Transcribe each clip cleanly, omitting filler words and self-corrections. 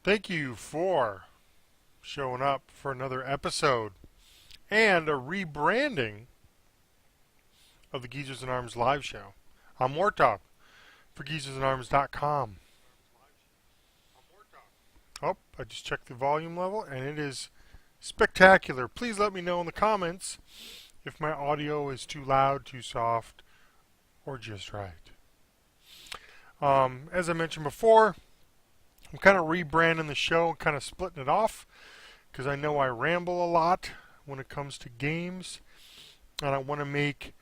Thank you for showing up for another episode and a rebranding of the Geezers and Arms live show. I'm WatchDogs for GeezersandArms.com. Oh, I just checked the volume level and it is spectacular. Please let me know in the comments if my audio is too loud, too soft, or just right. As I mentioned before, I'm kind of rebranding the show and kind of splitting it off because I know I ramble a lot when it comes to games, and I want to make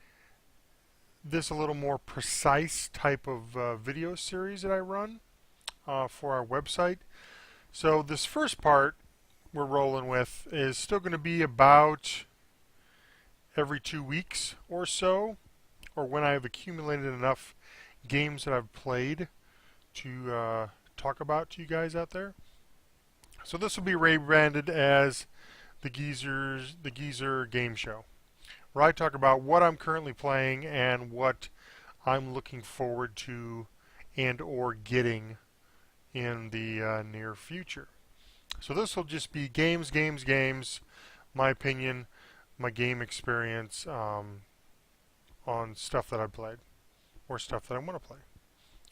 this a little more precise type of video series that I run for our website. So this first part we're rolling with is still going to be about every 2 weeks or so, or when I've accumulated enough games that I've played to talk about to you guys out there. So this will be rebranded as the Geezer Game Show, where I talk about what I'm currently playing and what I'm looking forward to and or getting in the near future. So this will just be games, my opinion, my game experience on stuff that I played or stuff that I want to play.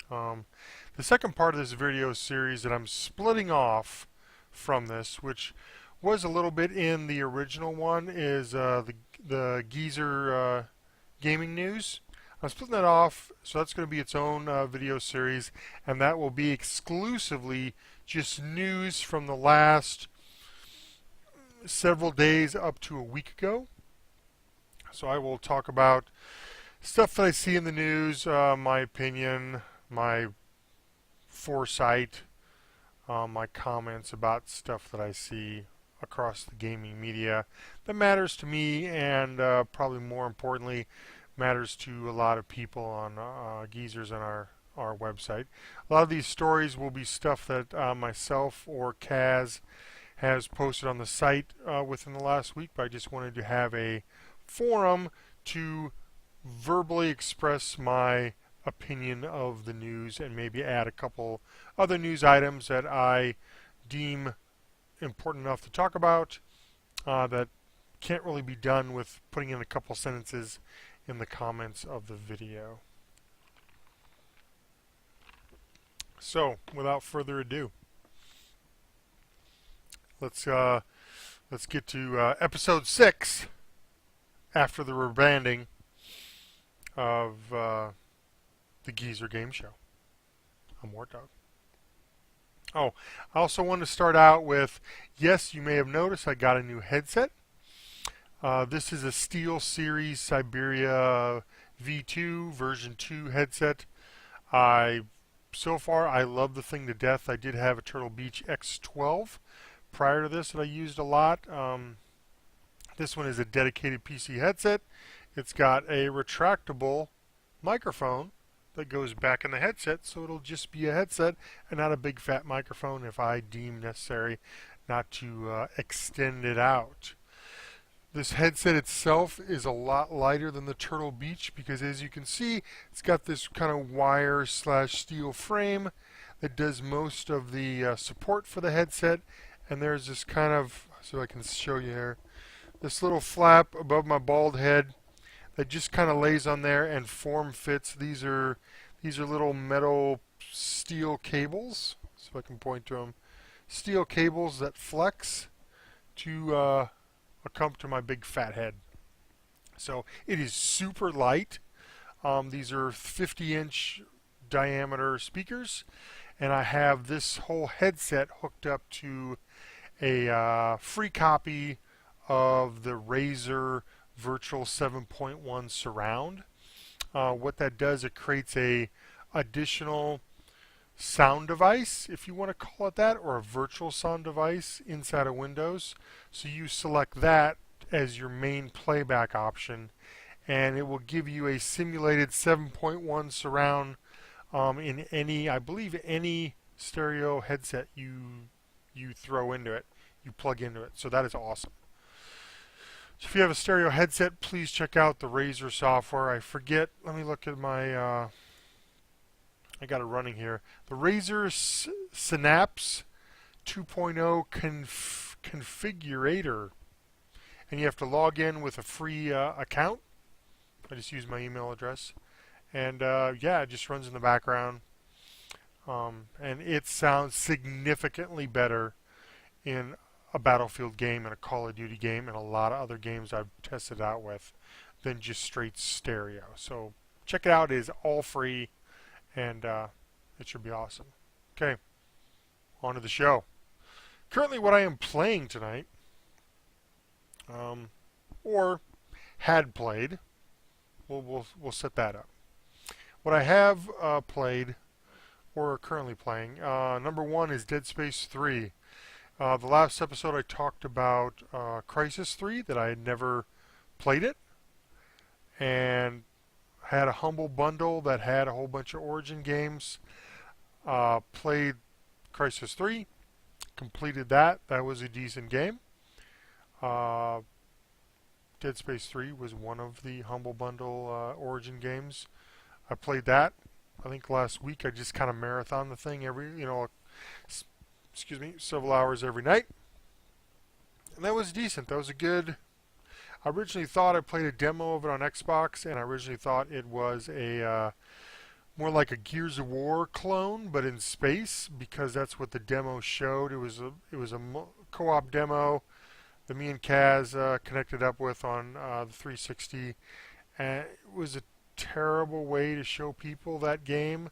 The second part of this video series that I'm splitting off from this, which was a little bit in the original one, is the Geezer gaming news. I'm splitting that off, so that's going to be its own video series, and that will be exclusively just news from the last several days up to a week ago. So I will talk about stuff that I see in the news, my opinion, my foresight, my comments about stuff that I see across the gaming media that matters to me, and probably more importantly matters to a lot of people on Geezers on our website. A lot of these stories will be stuff that myself or Kaz has posted on the site within the last week, but I just wanted to have a forum to verbally express my opinion of the news and maybe add a couple other news items that I deem important enough to talk about that can't really be done with putting in a couple sentences in the comments of the video. So, without further ado, let's get to episode 6 after the rebranding of the Geezer Game Show. I'm WatchDogs. Oh, I also want to start out with, yes, you may have noticed I got a new headset. This is a SteelSeries Siberia V2 version 2 headset. So far I love the thing to death. I did have a Turtle Beach X12 prior to this that I used a lot. This one is a dedicated PC headset. It's got a retractable microphone that goes back in the headset, so it'll just be a headset and not a big fat microphone if I deem necessary not to extend it out. This headset itself is a lot lighter than the Turtle Beach because, as you can see, it's got this kind of wire / steel frame that does most of the support for the headset, and there's this kind of, so I can show you here, this little flap above my bald head that just kind of lays on there and form fits. These are little metal steel cables, so I can point to them. Steel cables that flex to come to my big fat head. So it is super light. These are 50-inch diameter speakers, and I have this whole headset hooked up to a free copy of the Razer Virtual 7.1 Surround. What that does, it creates a additional sound device, if you want to call it that, or a virtual sound device inside of Windows. So you select that as your main playback option, and it will give you a simulated 7.1 surround in any, I believe, any stereo headset you throw into it, you plug into it. So that is awesome. So if you have a stereo headset, please check out the Razer software. I forget, let me look at my I got it running here. The Razer Synapse 2.0 configurator, and you have to log in with a free account. I just use my email address, and yeah, it just runs in the background, and it sounds significantly better in a Battlefield game and a Call of Duty game and a lot of other games I've tested out with than just straight stereo. So check it out. It is all free, and it should be awesome. Okay, on to the show. Currently, what I am playing tonight, or had played, we'll set that up. What I have played, or currently playing, number one is Dead Space 3. The last episode I talked about Crysis 3, that I had never played it, and had a humble bundle that had a whole bunch of Origin games. Played Crysis 3, completed that. That was a decent game. Dead Space 3 was one of the humble bundle Origin games. I played that. I think last week I just kind of marathon the thing several hours every night. And that was decent. That was a good... I originally thought I played a demo of it on Xbox, and I originally thought it was a more like a Gears of War clone, but in space, because that's what the demo showed. It was a co-op demo that me and Kaz connected up with on the 360, and it was a terrible way to show people that game,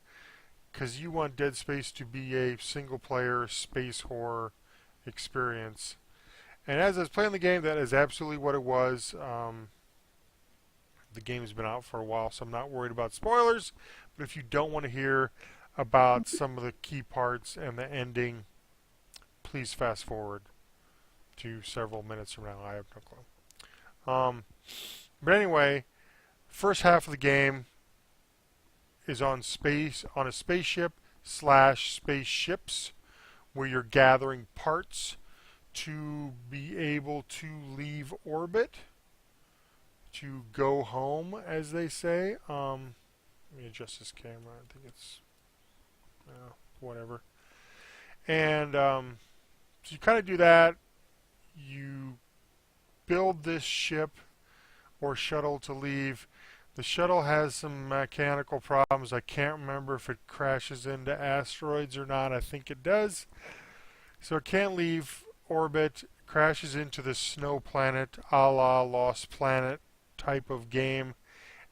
because you want Dead Space to be a single-player space horror experience. And as I was playing the game, that is absolutely what it was. The game's been out for a while, so I'm not worried about spoilers. But if you don't want to hear about some of the key parts and the ending, please fast forward to several minutes from now. I have no clue. But anyway, first half of the game is on a spaceship / spaceships, where you're gathering parts to be able to leave orbit, to go home, as they say. Let me adjust this camera. I think it's whatever. And so you kind of do that. You build this ship or shuttle to leave. The shuttle has some mechanical problems. I can't remember if it crashes into asteroids or not. I think it does. So it can't leave orbit, crashes into the snow planet, a la Lost Planet type of game.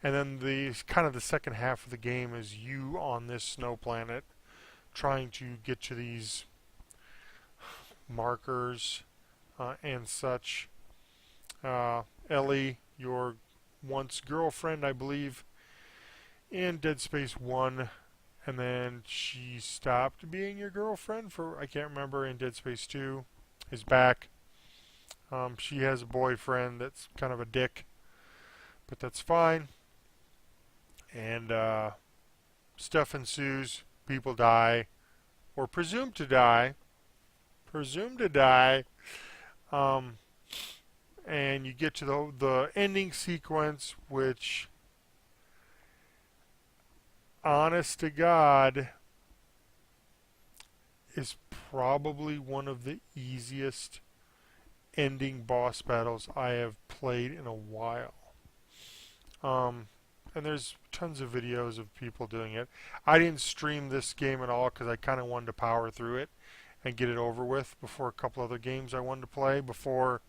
And then the second half of the game is you on this snow planet trying to get to these markers and such. Ellie, your once girlfriend, I believe, in Dead Space 1, and then she stopped being your girlfriend for, I can't remember, in Dead Space 2, is back. She has a boyfriend that's kind of a dick, but that's fine. And stuff ensues. People die, or presumed to die. And you get to the ending sequence, which, honest to God, is probably one of the easiest ending boss battles I have played in a while. And there's tons of videos of people doing it. I didn't stream this game at all because I kind of wanted to power through it and get it over with before a couple other games I wanted to play before,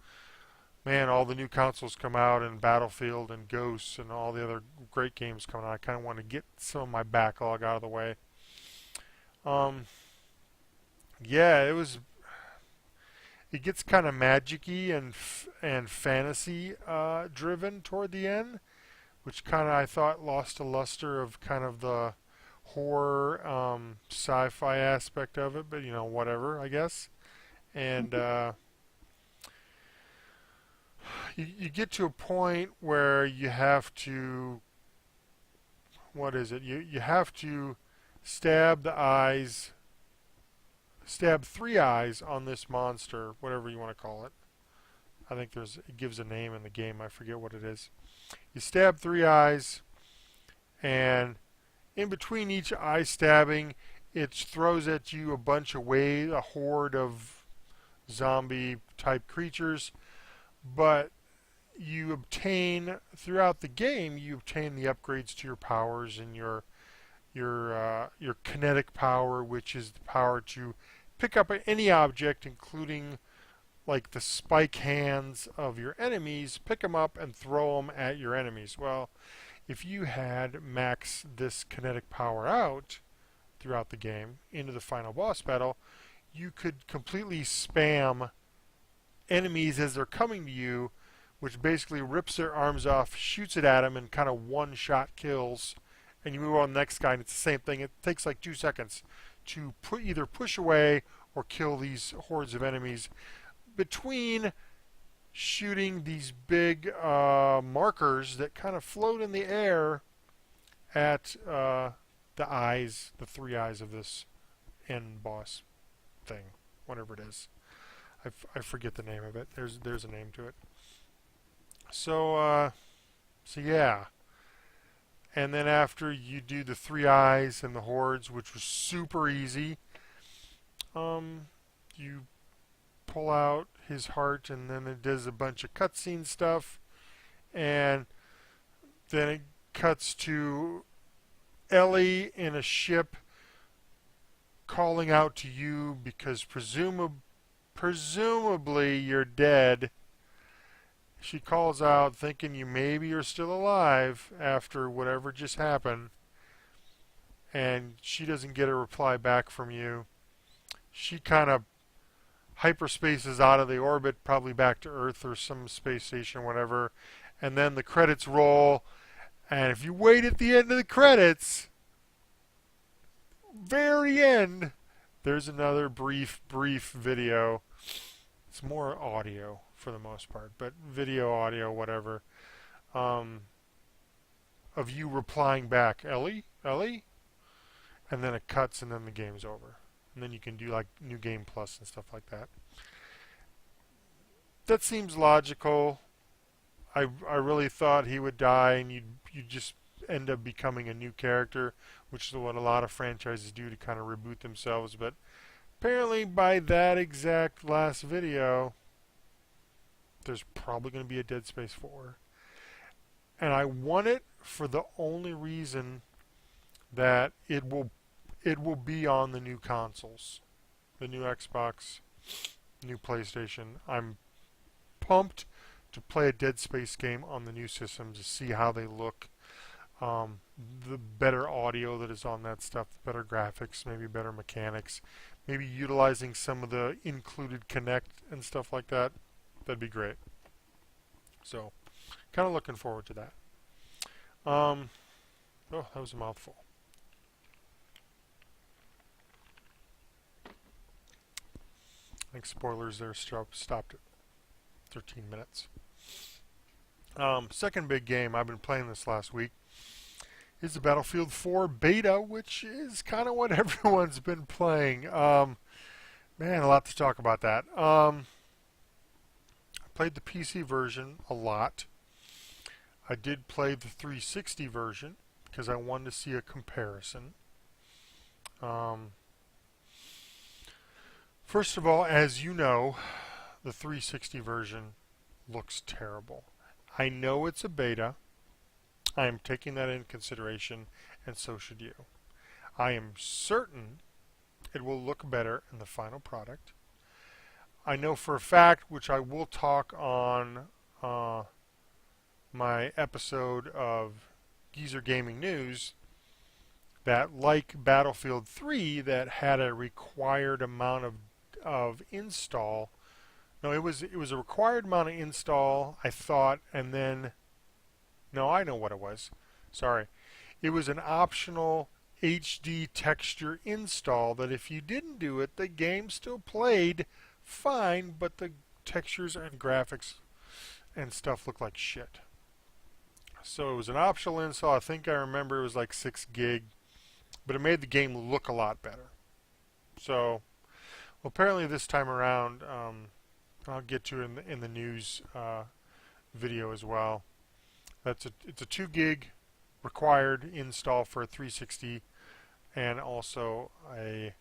man, all the new consoles come out, and Battlefield and Ghosts and all the other great games coming out. I kind of want to get some of my backlog out of the way. Yeah, it gets kind of magic-y and fantasy driven toward the end, which kind of I thought lost a luster of kind of the horror sci-fi aspect of it, but whatever, I guess. And you get to a point where you have to, what is it? You have to stab 3 eyes on this monster, whatever you want to call it. I think it gives a name in the game. I forget what it is. You stab 3 eyes, and in between each eye stabbing it throws at you a bunch of waves, a horde of zombie type creatures, but you obtain throughout the game, you obtain the upgrades to your powers and your kinetic power, which is the power to pick up any object, including like the spike hands of your enemies, pick them up and throw them at your enemies. Well, if you had maxed this kinetic power out throughout the game into the final boss battle, you could completely spam enemies as they're coming to you, which basically rips their arms off, shoots it at them, and kind of one-shot kills. And you move on to the next guy, and it's the same thing. It takes like 2 seconds to either push away or kill these hordes of enemies between shooting these big markers that kind of float in the air at the eyes, the 3 eyes of this end boss thing, whatever it is. I forget the name of it. There's a name to it. So yeah. And then after you do the 3 eyes and the hordes, which was super easy, you pull out his heart, and then it does a bunch of cutscene stuff, and then it cuts to Ellie in a ship calling out to you because presumably you're dead. She calls out thinking you maybe are still alive after whatever just happened, and she doesn't get a reply back from you. She kind of hyperspaces out of the orbit, probably back to Earth or some space station or whatever, and then the credits roll, and if you wait at the end of the credits, very end, there's another brief video. It's more audio for the most part, but video, audio, whatever, of you replying back, Ellie, Ellie, and then it cuts, and then the game's over. And then you can do like New Game Plus and stuff like that. That seems logical. I really thought he would die and you'd just end up becoming a new character, which is what a lot of franchises do to kind of reboot themselves. But apparently by that exact last video, there's probably going to be a Dead Space 4. And I want it for the only reason that it will be on the new consoles, the new Xbox, new PlayStation. I'm pumped to play a Dead Space game on the new system to see how they look. The better audio that is on that stuff, the better graphics, maybe better mechanics, maybe utilizing some of the included Kinect and stuff like that. That'd be great. So, kind of looking forward to that. Oh, that was a mouthful. I think spoilers there stopped at 13 minutes. Second big game, I've been playing this last week, is the Battlefield 4 beta, which is kind of what everyone's been playing. Man, a lot to talk about that. I played the PC version a lot. I did play the 360 version because I wanted to see a comparison. First of all, as you know, the 360 version looks terrible. I know it's a beta. I am taking that into consideration, and so should you. I am certain it will look better in the final product. I know for a fact, which I will talk on my episode of Geezer Gaming News, that like Battlefield 3 that had a required amount of install. No, it was a required amount of install, I thought, and then no, I know what it was. Sorry. It was an optional HD texture install that if you didn't do it, the game still played fine, but the textures and graphics and stuff looked like shit. So it was an optional install. I think I remember it was like 6 gig, but it made the game look a lot better. So, well, apparently this time around, I'll get to it in the news video as well. It's a 2 gig required install for a 360, and also a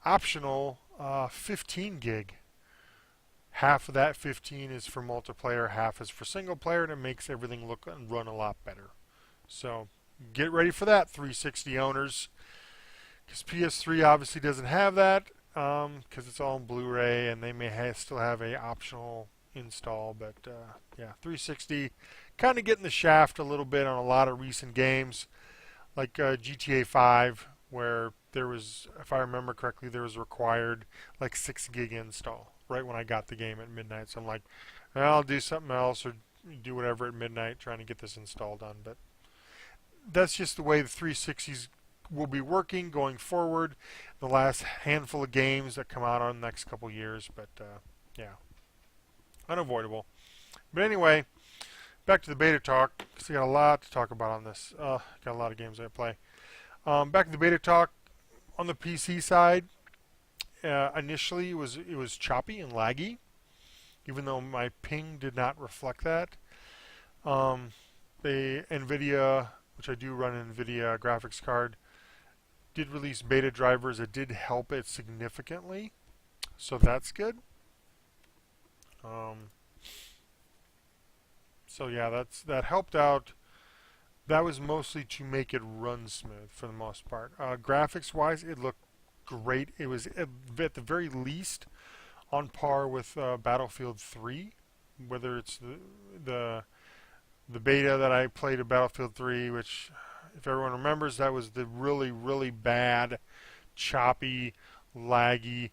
optional 15 gig. Half of that 15 is for multiplayer, half is for single player, and it makes everything look and run a lot better. So get ready for that, 360 owners, because PS3 obviously doesn't have that because it's all in Blu-ray, and they may still have a optional install. But yeah, 360 kind of getting the shaft a little bit on a lot of recent games, like GTA 5, where there was, if I remember correctly, there was required like 6 gig install right when I got the game at midnight. So I'm like, well, I'll do something else or do whatever at midnight trying to get this install done. But that's just the way the 360s will be working going forward. The last handful of games that come out on the next couple years, but yeah, unavoidable. But anyway, back to the beta talk, because I got a lot to talk about on this. Got a lot of games I play. Back to the beta talk. On the PC side, initially it was choppy and laggy, even though my ping did not reflect that. The NVIDIA, which I do run an NVIDIA graphics card, did release beta drivers that did help it significantly, so that's good. So yeah, that helped out. That was mostly to make it run smooth for the most part. Graphics wise, it looked great. It was at the very least on par with Battlefield 3, whether it's the beta that I played of Battlefield 3, which, if everyone remembers, that was the really, really bad, choppy, laggy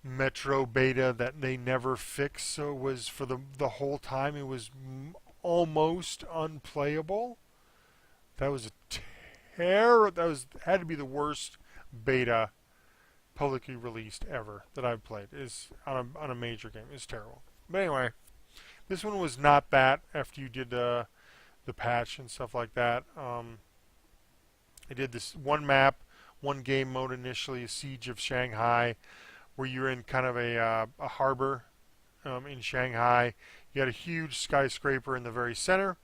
Metro beta that they never fixed. So it was, for the whole time, it was almost unplayable. That was had to be the worst beta publicly released ever that I've played. Is on a major game. It's terrible. But anyway, this one was not that. After you did the patch and stuff like that, I did this one map, one game mode initially, Siege of Shanghai, where you're in kind of a harbor in Shanghai. You had a huge skyscraper in the very center,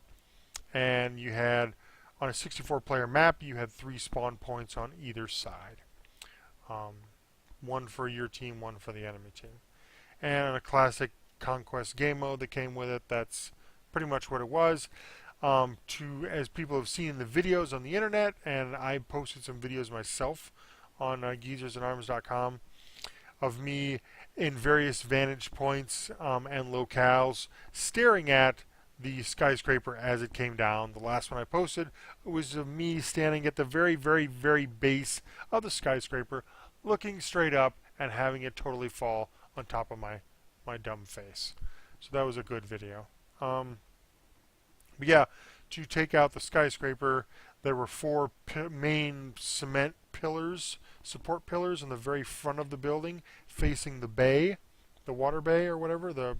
and you had, on a 64-player map, you had 3 spawn points on either side. One for your team, one for the enemy team. And on a classic Conquest game mode that came with it, that's pretty much what it was. As people have seen in the videos on the internet, and I posted some videos myself on geezersandarms.com of me in various vantage points and locales staring at the skyscraper as it came down. The last one I posted was of me standing at the very, very, very base of the skyscraper, looking straight up and having it totally fall on top of my dumb face. So that was a good video. But yeah, to take out the skyscraper, there were 4 main cement pillars, support pillars, in the very front of the building, facing the bay, the water bay or whatever, the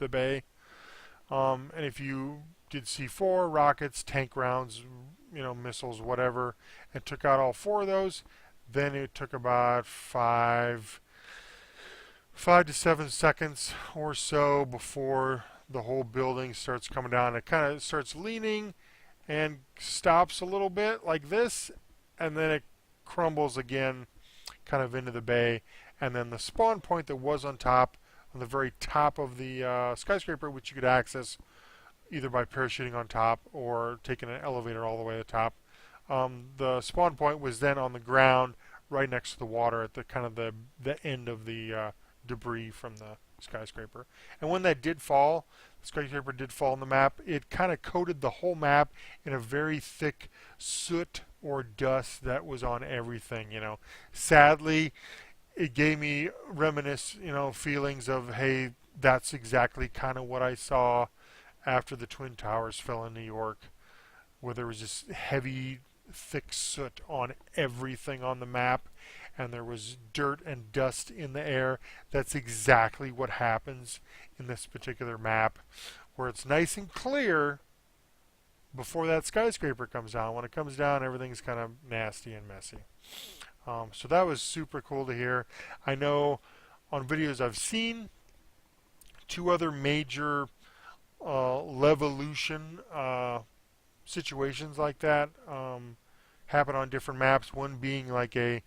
bay. And if you did C4, rockets, tank rounds, missiles, whatever, and took out all 4 of those, then it took about 5 to 7 seconds or so before the whole building starts coming down. It kind of starts leaning and stops a little bit like this, and then it crumbles again kind of into the bay. And then the spawn point that was on the very top of the skyscraper, which you could access either by parachuting on top or taking an elevator all the way to the top. The spawn point was then on the ground right next to the water at the kind of the end of the debris from the skyscraper. And when that did fall, the skyscraper did fall on the map, it kind of coated the whole map in a very thick soot or dust that was on everything. Sadly, it gave me feelings of, hey, that's exactly kind of what I saw after the Twin Towers fell in New York, where there was just heavy, thick soot on everything on the map, and there was dirt and dust in the air. That's exactly what happens in this particular map, where it's nice and clear before that skyscraper comes down. When it comes down, everything's kind of nasty and messy. So that was super cool to hear. I know on videos I've seen, 2 other major Levolution situations like that happen on different maps. One being like a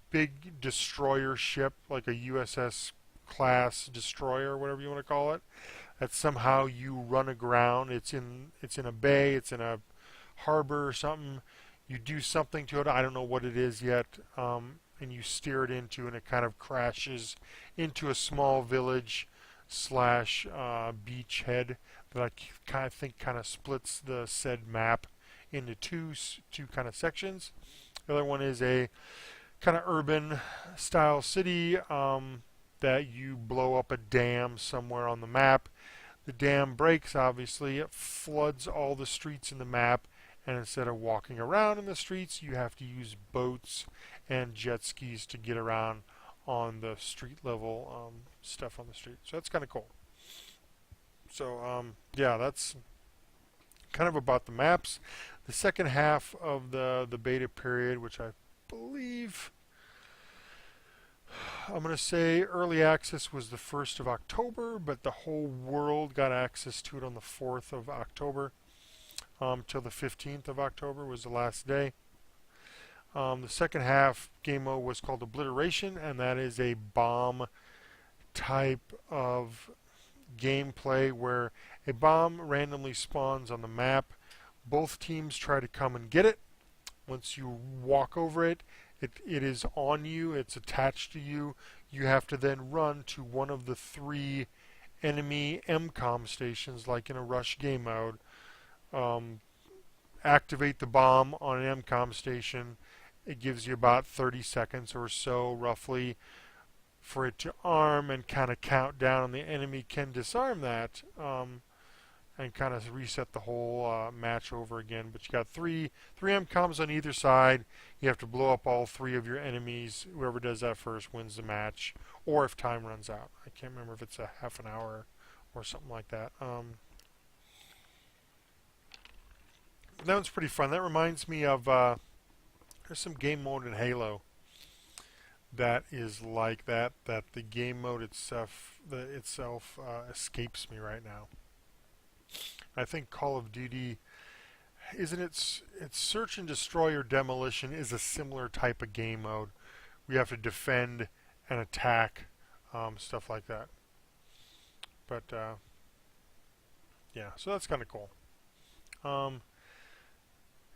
big destroyer ship, like a USS class destroyer, whatever you want to call it. That somehow you run aground. It's in a bay. It's in a harbor or something. You do something to it. I don't know what it is yet. And you steer it into, and it kind of crashes into a small village slash beach head that I think kind of splits the said map into two kind of sections. The other one is a kind of urban style city that you blow up a dam somewhere on the map. The dam breaks, obviously. It floods all the streets in the map, and instead of walking around in the streets, you have to use boats and jet skis to get around on the street level stuff on the street. So that's kind of cool. So yeah, that's kind of about the maps. The second half of the beta period, which I believe I'm going to say early access was the 1st of October, but the whole world got access to it on the 4th of October. Till the 15th of October was the last day. The second half game mode was called Obliteration, and that is a bomb type of gameplay where a bomb randomly spawns on the map. Both teams try to come and get it. Once you walk over it, it is on you, it's attached to you. You have to then run to one of the 3 enemy MCOM stations, like in a rush game mode. Activate the bomb on an MCOM station. It gives you about 30 seconds or so, roughly, for it to arm and kind of count down, and the enemy can disarm that and kind of reset the whole match over again. But you got three MCOMs on either side. You have to blow up all 3 of your enemies. Whoever does that first wins the match, or if time runs out. I can't remember if it's a half an hour or something like that. That one's pretty fun. That reminds me of there's some game mode in Halo that is like that. That the game mode itself escapes me right now. I think Call of Duty, isn't it? It's Search and Destroy or Demolition is a similar type of game mode. We have to defend and attack, stuff like that. But yeah, so that's kind of cool.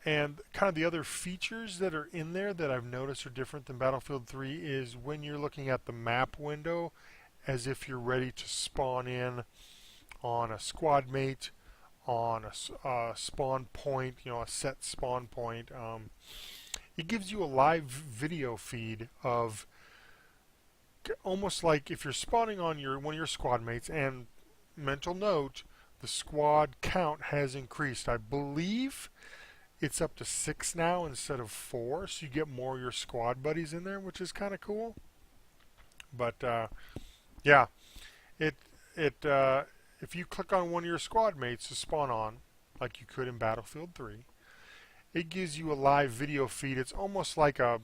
And kind of the other features that are in there that I've noticed are different than Battlefield 3 is when you're looking at the map window as if you're ready to spawn in on a squad mate, on a spawn point, a set spawn point. It gives you a live video feed of almost like if you're spawning on one of your squad mates, and mental note, the squad count has increased. I believe it's up to 6 now instead of 4, so you get more of your squad buddies in there, which is kind of cool. But yeah, if you click on one of your squad mates to spawn on, like you could in Battlefield 3, it gives you a live video feed. It's almost like a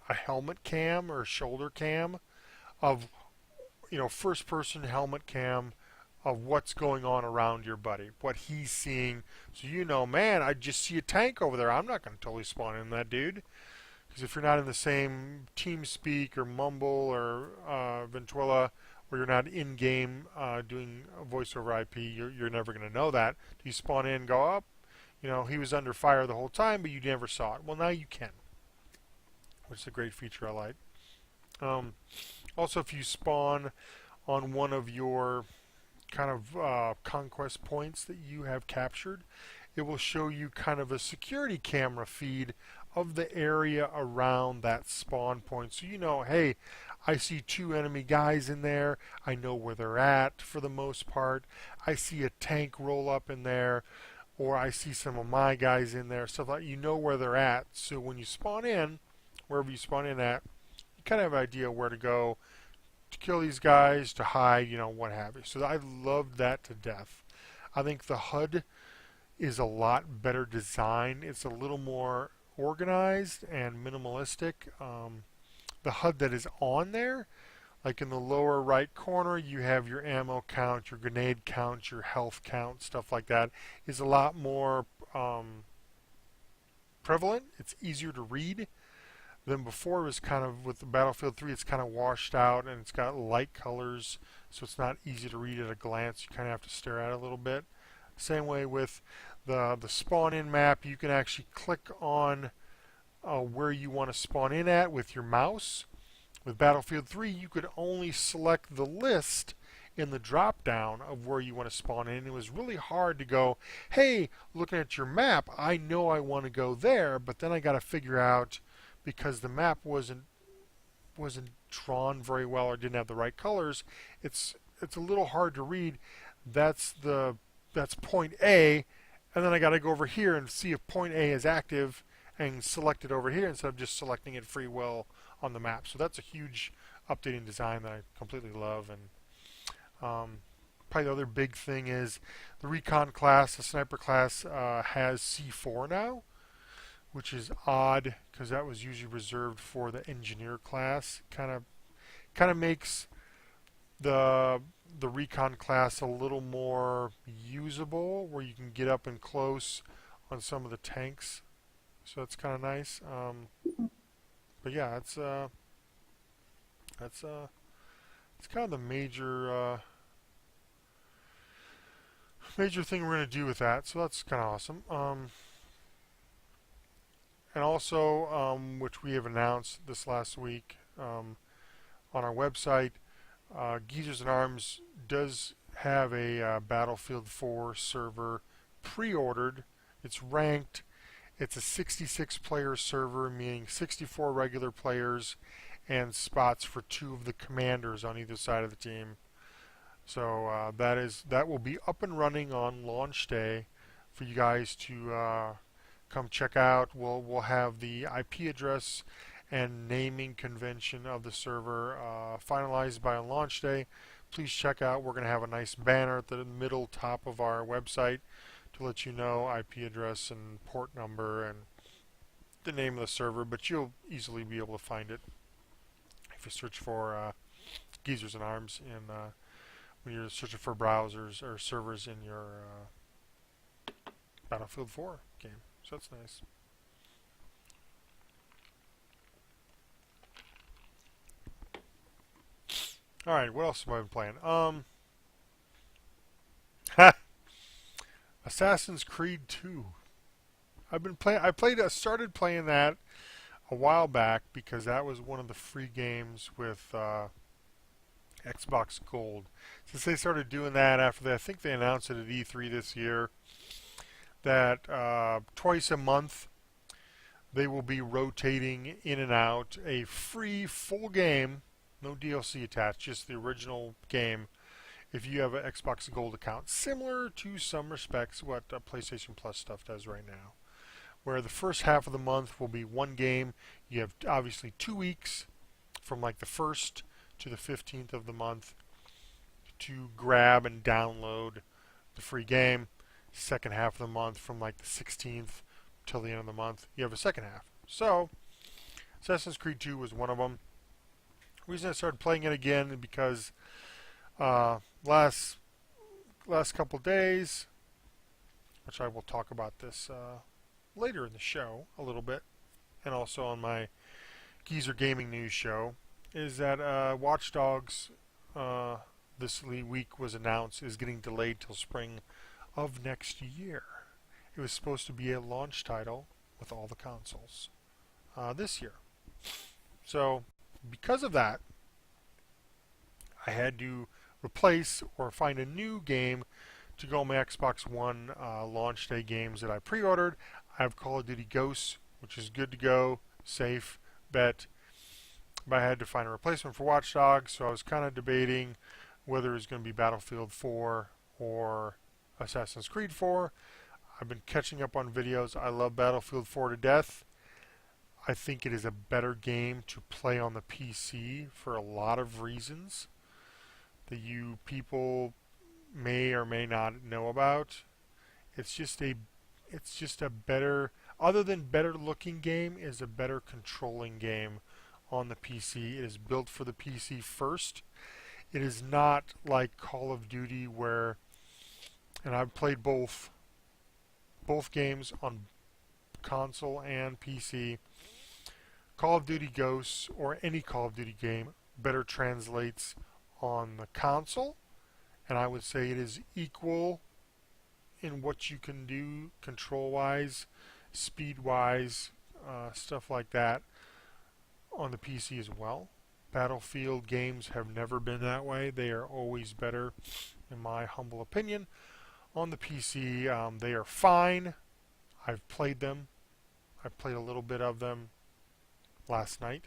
helmet cam or shoulder cam of, first person helmet cam of what's going on around your buddy, what he's seeing. So man, I just see a tank over there. I'm not going to totally spawn in that dude. Because if you're not in the same TeamSpeak or Mumble or Ventrilla, or you're not in-game doing voice over IP, you're never going to know that. You spawn in, go up, he was under fire the whole time, but you never saw it. Well, now you can, which is a great feature I like. Also, if you spawn on one of your kind of conquest points that you have captured, it will show you kind of a security camera feed of the area around that spawn point. So hey, I see 2 enemy guys in there. I know where they're at for the most part. I see a tank roll up in there, or I see some of my guys in there. Stuff like where they're at. So when you spawn in, wherever you spawn in at, you kind of have an idea where to go to kill these guys, to hide, what have you. So I loved that to death. I think the HUD is a lot better designed. It's a little more organized and minimalistic. The HUD that is on there, like in the lower right corner, you have your ammo count, your grenade count, your health count, stuff like that, is a lot more prevalent. It's easier to read than before. It was kind of, with the Battlefield 3, it's kind of washed out and it's got light colors, so it's not easy to read at a glance. You kind of have to stare at it a little bit. Same way with the spawn-in map. You can actually click on where you want to spawn in at with your mouse. With Battlefield 3, you could only select the list in the drop down of where you want to spawn in. It was really hard to go, hey, looking at your map, I know I want to go there, but then I got to figure out, because the map wasn't drawn very well or didn't have the right colors, it's a little hard to read. That's point A, and then I got to go over here and see if point A is active and select it over here instead of just selecting it free will on the map. So that's a huge updating design that I completely love. And probably the other big thing is the recon class, the sniper class, has C4 now, which is odd because that was usually reserved for the engineer class. Kind of makes the recon class a little more usable, where you can get up and close on some of the tanks. So that's kind of nice. But yeah, it's kind of the major thing we're going to do with that. So that's kind of awesome. And also, which we have announced this last week on our website, Geezers and Arms does have a Battlefield 4 server pre-ordered. It's ranked. It's a 66 player server, meaning 64 regular players and spots for 2 of the commanders on either side of the team. So that will be up and running on launch day for you guys to come check out. We'll have the IP address and naming convention of the server finalized by launch day. Please check out. We're going to have a nice banner at the middle top of our website to let you know IP address and port number and the name of the server, but you'll easily be able to find it if you search for Geezers and Arms when you're searching for browsers or servers in your Battlefield 4 game. So that's nice. Alright, what else have I been playing? Assassin's Creed 2. I started playing that a while back because that was one of the free games with Xbox Gold. Since they started doing that I think they announced it at E3 this year, that twice a month they will be rotating in and out a free full game, no DLC attached, just the original game, if you have an Xbox Gold account. Similar to some respects what PlayStation Plus stuff does right now, where the first half of the month will be one game. You have obviously 2 weeks from like the 1st to the 15th of the month to grab and download the free game. Second half of the month from like the 16th till the end of the month, you have a second half. So Assassin's Creed 2 was one of them. The reason I started playing it again is because last couple days, which I will talk about this later in the show a little bit, and also on my Geezer Gaming News show, is that WatchDogs this week was announced is getting delayed till spring of next year. It was supposed to be a launch title with all the consoles this year. So because of that, I had to replace or find a new game to go on my Xbox One launch day games that I pre-ordered. I have Call of Duty Ghosts, which is good to go, safe bet. But I had to find a replacement for WatchDogs, so I was kind of debating whether it was going to be Battlefield 4 or Assassin's Creed 4. I've been catching up on videos. I love Battlefield 4 to death. I think it is a better game to play on the PC for a lot of reasons that you people may or may not know about. It's just a better, other than better looking game, is a better controlling game on the PC. It is built for the PC first. It is not like Call of Duty where, and I've played both games on both console and PC. Call of Duty Ghosts, or any Call of Duty game, better translates on the console, and I would say it is equal in what you can do control-wise, speed-wise, stuff like that on the PC as well. Battlefield games have never been that way. They are always better, in my humble opinion. On the PC, they are fine. I've played them. I played a little bit of them last night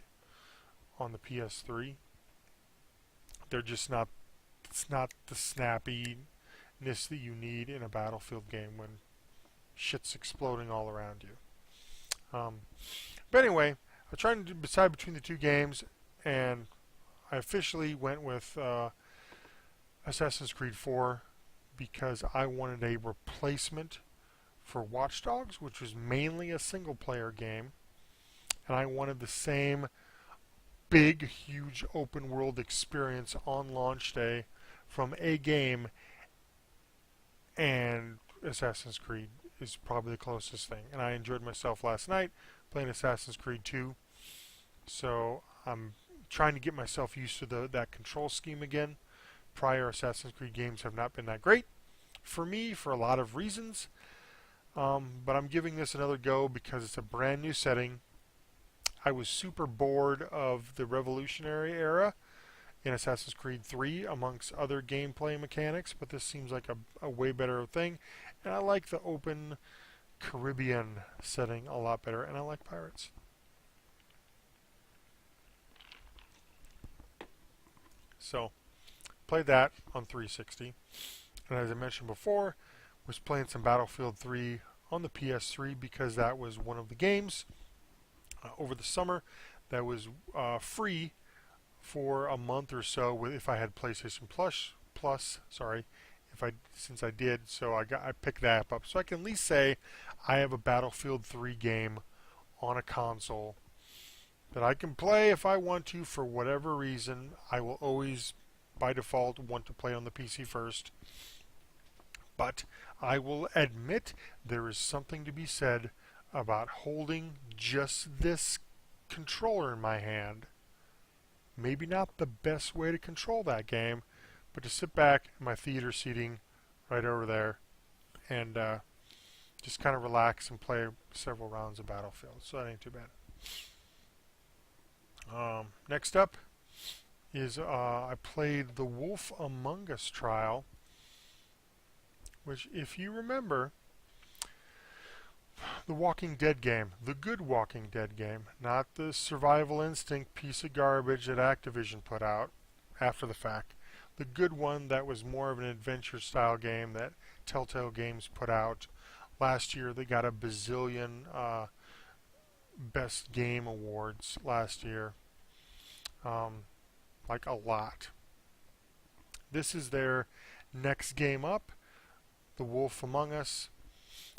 on the PS3. They're just not, it's not the snappiness that you need in a Battlefield game when shit's exploding all around you. But anyway, I'm trying to decide between the two games, and I officially went with Assassin's Creed 4 because I wanted a replacement for WatchDogs, which was mainly a single-player game, and I wanted the same big, huge open-world experience on launch day from a game, and Assassin's Creed is probably the closest thing. And I enjoyed myself last night playing Assassin's Creed 2, so I'm trying to get myself used to that control scheme again. Prior Assassin's Creed games have not been that great for me for a lot of reasons, but I'm giving this another go because it's a brand new setting. I was super bored of the Revolutionary era in Assassin's Creed 3 amongst other gameplay mechanics, but this seems like a way better thing, and I like the open Caribbean setting a lot better, and I like pirates. So, played that on 360, and as I mentioned before, was playing some Battlefield 3 on the PS3 because that was one of the games over the summer that was free for a month or so if I had PlayStation Plus, since I did, so I picked that app up, so I can at least say I have a Battlefield 3 game on a console that I can play if I want to for whatever reason. I will always, by default, want to play on the PC first. But I will admit there is something to be said about holding just this controller in my hand. Maybe not the best way to control that game, but to sit back in my theater seating right over there and just kind of relax and play several rounds of Battlefield. So that ain't too bad. Next up is I played the Wolf Among Us trial, which, if you remember, the Walking Dead game, the good Walking Dead game, not the Survival Instinct piece of garbage that Activision put out after the fact. The good one that was more of an adventure style game that Telltale Games put out last year. They got a bazillion best game awards last year. Like a lot. This is their next game up, The Wolf Among Us.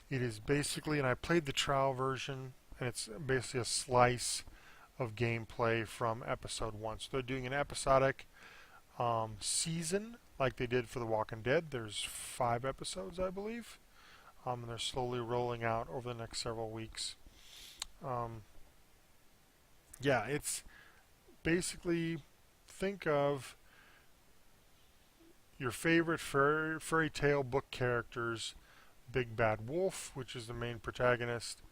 It is basically, and I played the trial version, and it's basically a slice of gameplay from episode 1. So they're doing an episodic season like they did for The Walking Dead. There's 5 episodes, I believe, and they're slowly rolling out over the next several weeks. Yeah, it's basically, think of your favorite fairy tale book characters: Big Bad Wolf, which is the main protagonist,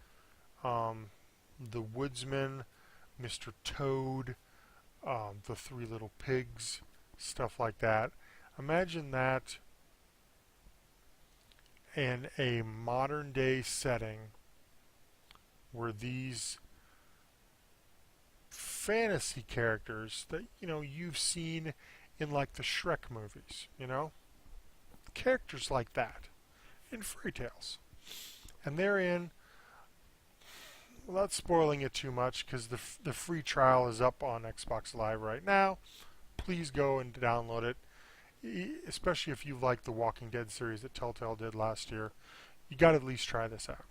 the Woodsman, Mr. Toad, the Three Little Pigs, stuff like that. Imagine that in a modern day setting where these fantasy characters that you've seen in like the Shrek movies, characters like that in fairy tales, and they're in, without spoiling it too much, because the free trial is up on Xbox Live right now. Please go and download it, especially if you like the Walking Dead series that Telltale did last year. You got to at least try this out.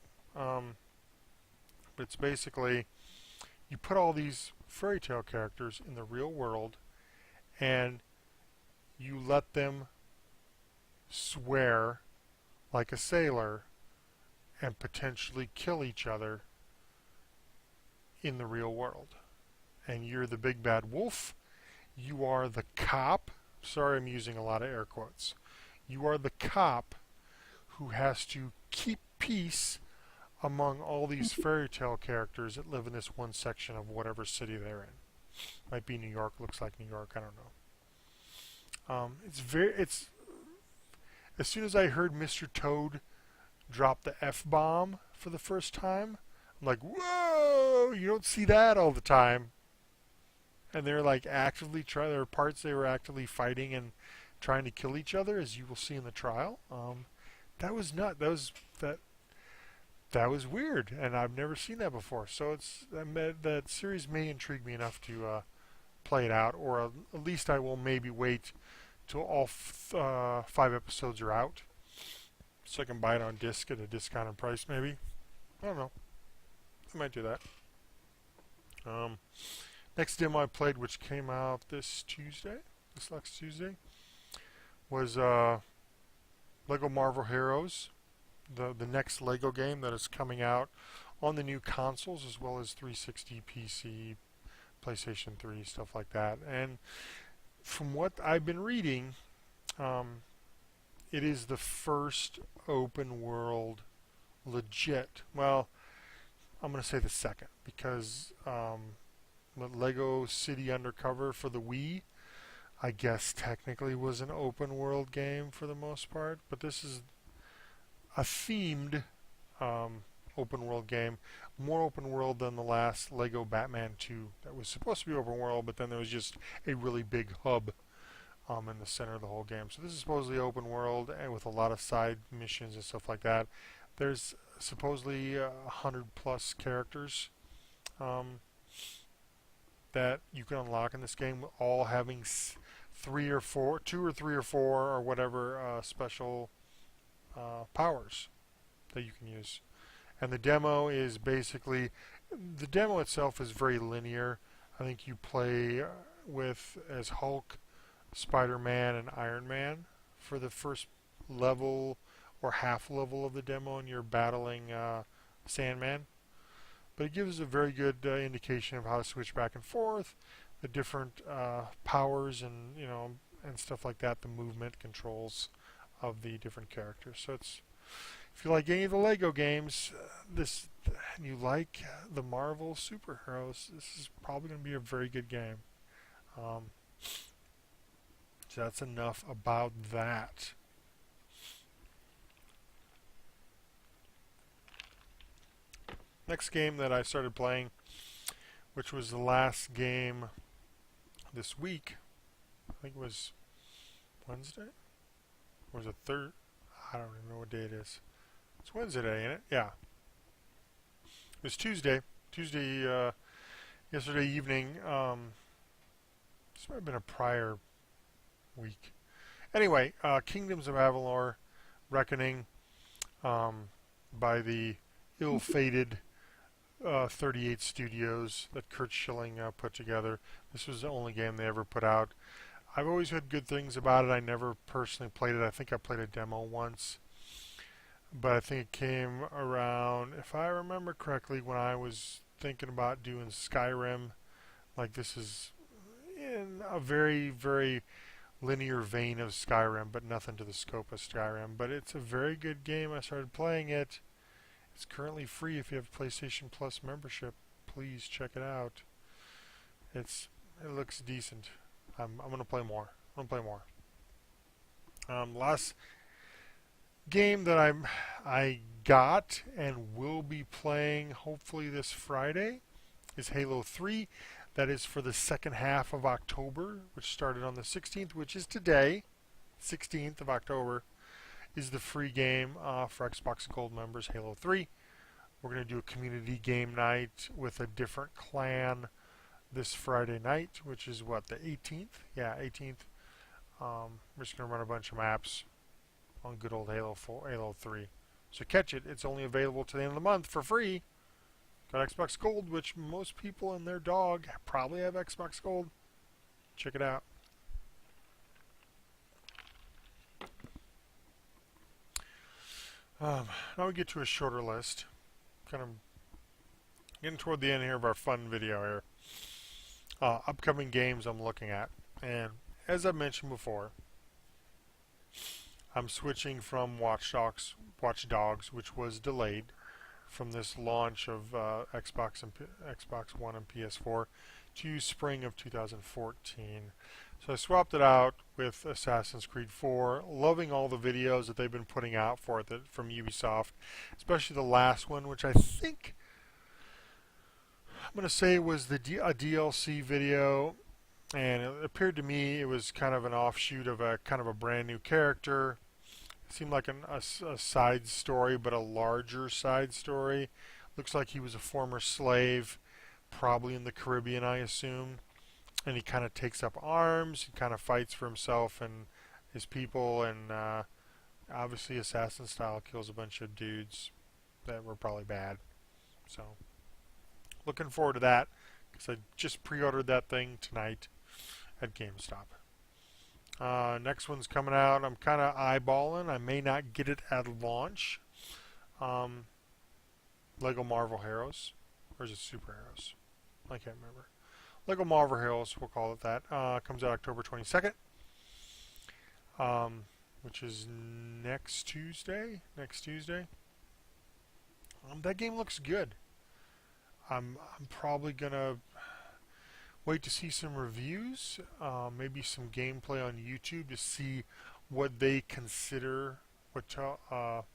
But it's basically, you put all these fairy tale characters in the real world, and you let them swear like a sailor and potentially kill each other in the real world. And you're the big bad wolf. You are the cop. Sorry, I'm using a lot of air quotes. You are the cop who has to keep peace among all these fairy tale characters that live in this one section of whatever city they're in. Might be New York. Looks like New York. I don't know. It's as soon as I heard Mr. Toad drop the F-bomb for the first time, I'm like, whoa! You don't see that all the time. And they're like actively trying. There are parts they were actively fighting and trying to kill each other, as you will see in the trial. That was nut. That was weird, and I've never seen that before. So that series may intrigue me enough to play it out, or at least I will maybe wait till all 5 episodes are out, so I can buy it on disc at a discounted price. Maybe, I don't know. I might do that. Next demo I played, which came out this next Tuesday, was Lego Marvel Heroes, the next Lego game that is coming out on the new consoles as well as 360 PC, PlayStation 3, stuff like that. And from what I've been reading, it is the first open world legit. Well, I'm going to say the second, because Lego City Undercover for the Wii, I guess technically was an open world game for the most part, but this is a themed open world game, more open world than the last Lego Batman 2 that was supposed to be open world, but then there was just a really big hub in the center of the whole game. So this is supposedly open world and with a lot of side missions and stuff like that. There's supposedly 100 plus characters that you can unlock in this game, all having 2 or 3 or 4 or whatever special powers that you can use. And the demo is basically, the demo itself is very linear. I think you play as Hulk, Spider-Man, and Iron Man for the first level or half level of the demo, and you're battling Sandman. But it gives a very good indication of how to switch back and forth, the different powers and and stuff like that, the movement controls of the different characters. So if you like any of the Lego games, and you like the Marvel superheroes, this is probably going to be a very good game. So that's enough about that. Next game that I started playing, which was the last game this week, I think it was Wednesday? Or was it third? I don't even know what day it is. It's Wednesday, ain't it? Yeah. It was Tuesday. Yesterday evening. This might have been a prior week. Anyway, Kingdoms of Amualar Reckoning by the ill-fated 38 Studios that Kurt Schilling put together. This was the only game they ever put out. I've always heard good things about it. I never personally played it. I think I played a demo once. But I think it came around, if I remember correctly, when I was thinking about doing Skyrim. Like, this is in a very, very linear vein of Skyrim, but nothing to the scope of Skyrim. But it's a very good game. I started playing it. It's currently free if you have PlayStation Plus membership. Please check it out. It looks decent. I'm gonna play more. Last game that I got and will be playing hopefully this Friday is Halo 3. That is for the second half of October, which started on the 16th, which is today. 16th of October is the free game for Xbox Gold members, Halo 3. We're going to do a community game night with a different clan this Friday night, which is what, the 18th? Yeah, 18th. We're just going to run a bunch of maps on good old Halo 3. So catch it. It's only available to the end of the month for free. Got Xbox Gold, which most people and their dog probably have Xbox Gold. Check it out. Now we get to a shorter list. Kind of getting toward the end here of our fun video here. Upcoming games I'm looking at. And as I mentioned before, I'm switching from WatchDogs, which was delayed from this launch of Xbox One and PS4 to spring of 2014. So I swapped it out with Assassin's Creed 4, loving all the videos that they've been putting out for it from Ubisoft, especially the last one, which I think I'm going to say was a DLC video, and it appeared to me it was kind of an offshoot of a kind of a brand new character. It seemed like a side story, but a larger side story. Looks like he was a former slave, probably in the Caribbean, I assume. And he kind of takes up arms, he kind of fights for himself and his people, and obviously assassin style, kills a bunch of dudes that were probably bad. So, looking forward to that, because I just pre-ordered that thing tonight at GameStop. Next one's coming out. I'm kind of eyeballing. I may not get it at launch. Lego Marvel Heroes. Or is it Superheroes? I can't remember. Lego Marvel Heroes, we'll call it that. Comes out October 22nd. Which is next Tuesday. That game looks good. I'm probably gonna wait to see some reviews, maybe some gameplay on YouTube to see what they consider, what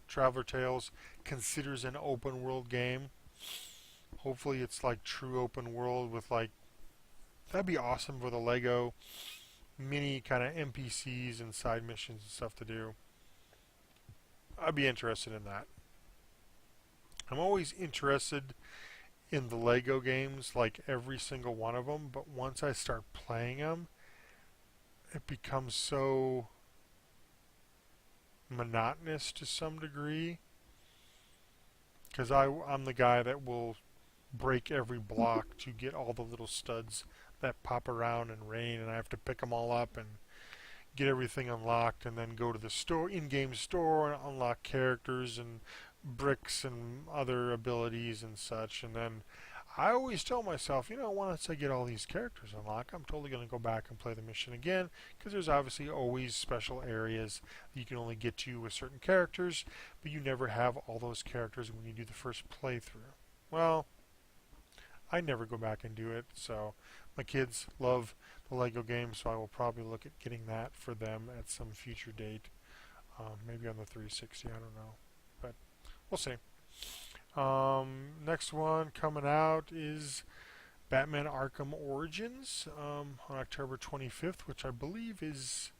Traveler Tales considers an open world game. Hopefully it's like true open world with like, that'd be awesome for the Lego mini kind of NPCs and side missions and stuff to do. I'd be interested in that. I'm always interested in the Lego games, like every single one of them, but once I start playing them, it becomes so monotonous to some degree, because I'm the guy that will break every block to get all the little studs that pop around and rain, and I have to pick them all up and get everything unlocked, and then go to the store, in-game store, and unlock characters and bricks and other abilities and such. And then I always tell myself, once I get all these characters unlocked, I'm totally going to go back and play the mission again, because there's obviously always special areas that you can only get to with certain characters, but you never have all those characters when you do the first playthrough. Well, I never go back and do it, so my kids love the Lego game, so I will probably look at getting that for them at some future date, maybe on the 360, I don't know, but we'll see. Next one coming out is Batman Arkham Origins on October 25th, which I believe is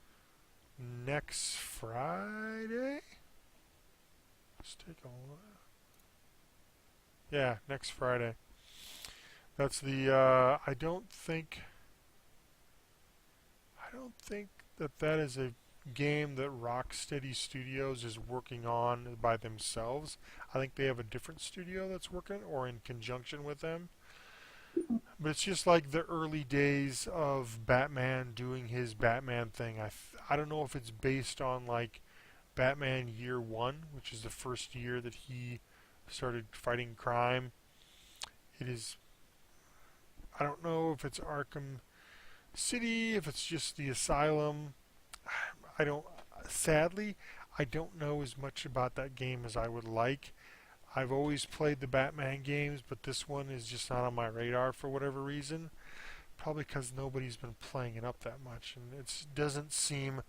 next Friday. Let's take a look. Yeah, next Friday. That's the I don't think that is a game that Rocksteady Studios is working on by themselves. I think they have a different studio that's working or in conjunction with them. But it's just like the early days of Batman doing his Batman thing. I don't know if it's based on like Batman Year One, which is the first year that he started fighting crime. It is. I don't know if it's Arkham City, if it's just the Asylum. Sadly, I don't know as much about that game as I would like. I've always played the Batman games, but this one is just not on my radar for whatever reason. Probably because nobody's been playing it up that much, and it doesn't seem,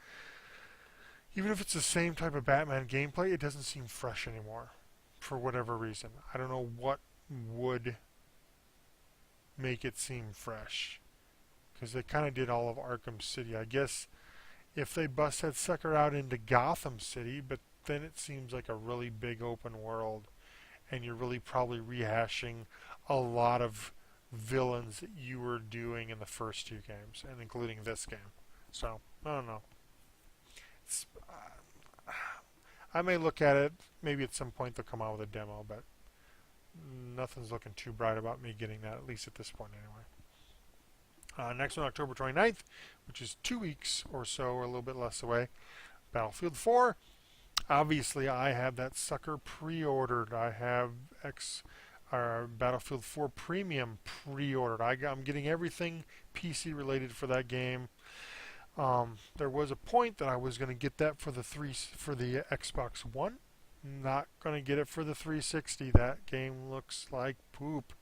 even if it's the same type of Batman gameplay, it doesn't seem fresh anymore for whatever reason. I don't know what would make it seem fresh, because they kind of did all of Arkham City. I guess if they bust that sucker out into Gotham City, but then it seems like a really big open world, and you're really probably rehashing a lot of villains that you were doing in the first two games, and including this game. So, I don't know. I may look at it. Maybe at some point they'll come out with a demo, but nothing's looking too bright about me getting that, at least at this point anyway. Next one, October 29th, which is 2 weeks or so, or a little bit less away. Battlefield 4. Obviously, I have that sucker pre-ordered. I have Battlefield 4 Premium pre-ordered. I'm getting everything PC related for that game. There was a point that I was going to get that for the Xbox One. Not going to get it for the 360. That game looks like poop.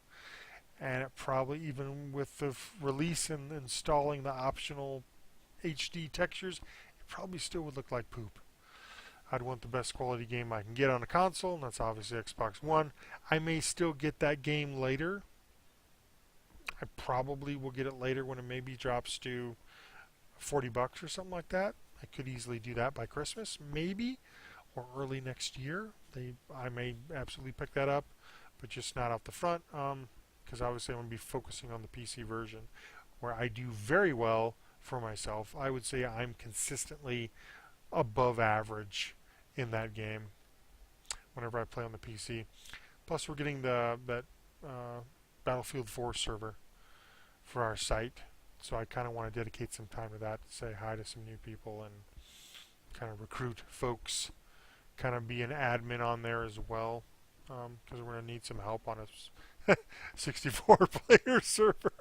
And it probably, even with the release and installing the optional HD textures, it probably still would look like poop. I'd want the best quality game I can get on a console, and that's obviously Xbox One. I may still get that game later. I probably will get it later when it maybe drops to $40 or something like that. I could easily do that by Christmas, maybe, or early next year. I may absolutely pick that up, but just not out the front, because obviously I'm going to be focusing on the PC version, where I do very well for myself. I would say I'm consistently above average in that game whenever I play on the PC. Plus, we're getting that Battlefield 4 server for our site, so I kind of want to dedicate some time to that, to say hi to some new people and kind of recruit folks, kind of be an admin on there as well, because we're going to need some help on a 64-player server.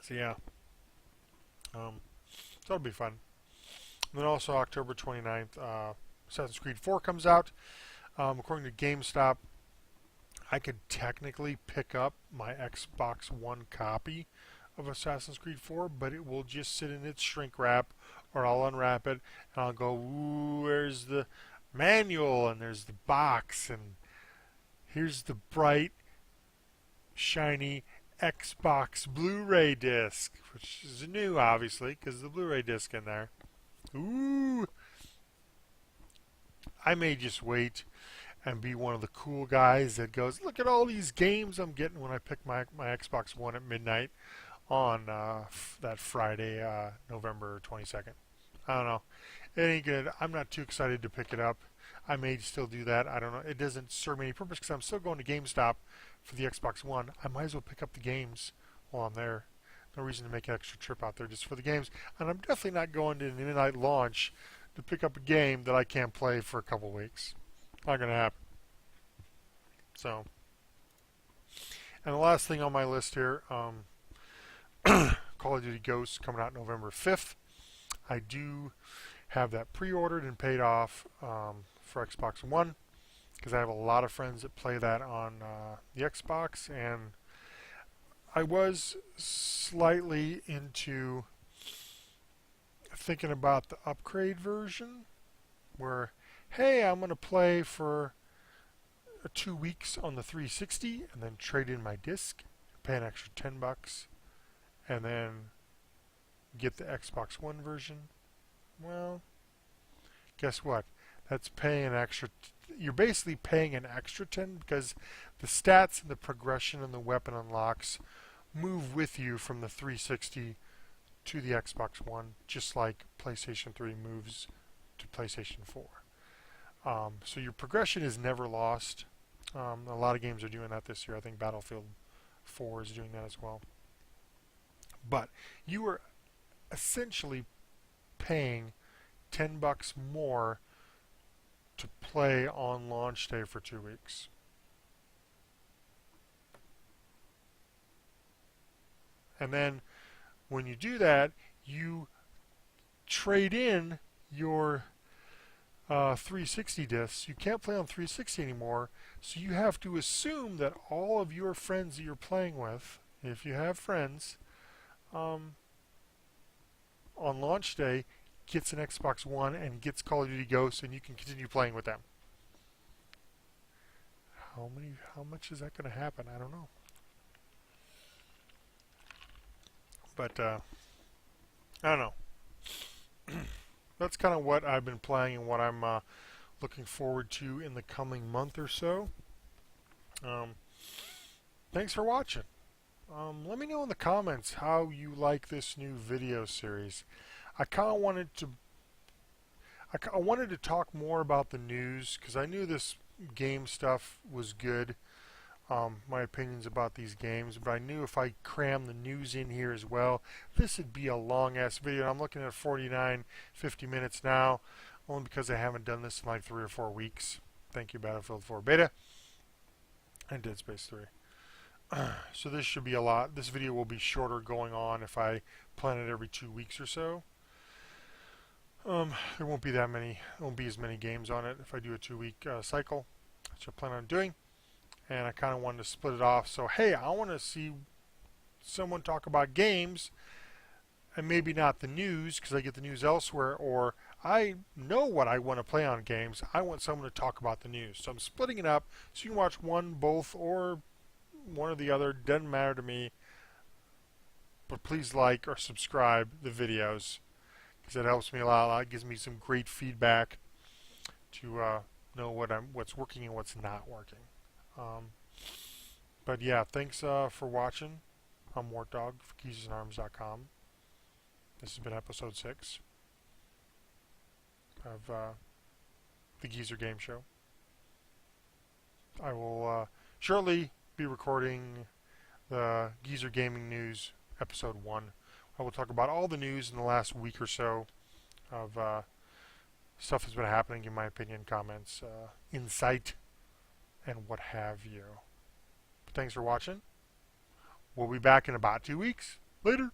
So yeah, so it'll be fun. And then also October 29th, Assassin's Creed 4 comes out. According to GameStop, I could technically pick up my Xbox One copy of Assassin's Creed 4, but it will just sit in its shrink wrap, or I'll unwrap it and I'll go, ooh, there's the manual and there's the box and here's the bright, shiny Xbox Blu-ray disc, which is new, obviously, because the Blu-ray disc in there. Ooh! I may just wait and be one of the cool guys that goes, look at all these games I'm getting when I pick my Xbox One at midnight on that Friday, November 22nd. I don't know. It ain't good. I'm not too excited to pick it up. I may still do that. I don't know. It doesn't serve me any purpose because I'm still going to GameStop for the Xbox One. I might as well pick up the games while I'm there. No reason to make an extra trip out there just for the games. And I'm definitely not going to the midnight launch to pick up a game that I can't play for a couple weeks. Not going to happen. So, and the last thing on my list here, Call of Duty Ghosts coming out November 5th. I do have that pre-ordered and paid off for Xbox One because I have a lot of friends that play that on the Xbox, and I was slightly into thinking about the upgrade version where, hey, I'm going to play for 2 weeks on the 360 and then trade in my disc, pay an extra $10, and then get the Xbox One version. Well, guess what? That's paying an extra. You're basically paying an extra 10 because the stats and the progression and the weapon unlocks move with you from the 360 to the Xbox One, just like PlayStation 3 moves to PlayStation 4. So your progression is never lost. A lot of games are doing that this year. I think Battlefield 4 is doing that as well. But you are essentially paying $10 more to play on launch day for 2 weeks. And then when you do that, you trade in your 360 discs. You can't play on 360 anymore, so you have to assume that all of your friends that you're playing with, if you have friends, on launch day, gets an Xbox One and gets Call of Duty Ghosts, and you can continue playing with them. How much is that going to happen? I don't know. But I don't know. That's kind of what I've been playing and what I'm looking forward to in the coming month or so. Thanks for watching. Let me know in the comments how you like this new video series. I kind of wanted to. I wanted to talk more about the news because I knew this game stuff was good. my opinions about these games, but I knew if I cram the news in here as well, this would be a long-ass video. I'm looking at 49, 50 minutes now, only because I haven't done this in like 3 or 4 weeks. Thank you, Battlefield 4 Beta and Dead Space 3. So this should be a lot. This video will be shorter going on if I plan it every 2 weeks or so. There won't be that many. There won't be as many games on it if I do a 2-week cycle, which I plan on doing. And I kind of wanted to split it off. So hey, I want to see someone talk about games, and maybe not the news because I get the news elsewhere, or I know what I want to play on games. I want someone to talk about the news. So I'm splitting it up so you can watch one, both, or one or the other. Doesn't matter to me. But please like or subscribe the videos because it helps me a lot. It gives me some great feedback to know what's working and what's not working. But yeah, thanks for watching. I'm WatchDog for KeysAndArms.com. This has been episode 6 of the Geezer Game Show. I will shortly be recording the Geezer Gaming News episode 1. I will talk about all the news in the last week or so of stuff that's been happening, in my opinion, comments, insight, and what have you. But thanks for watching. We'll be back in about 2 weeks. Later.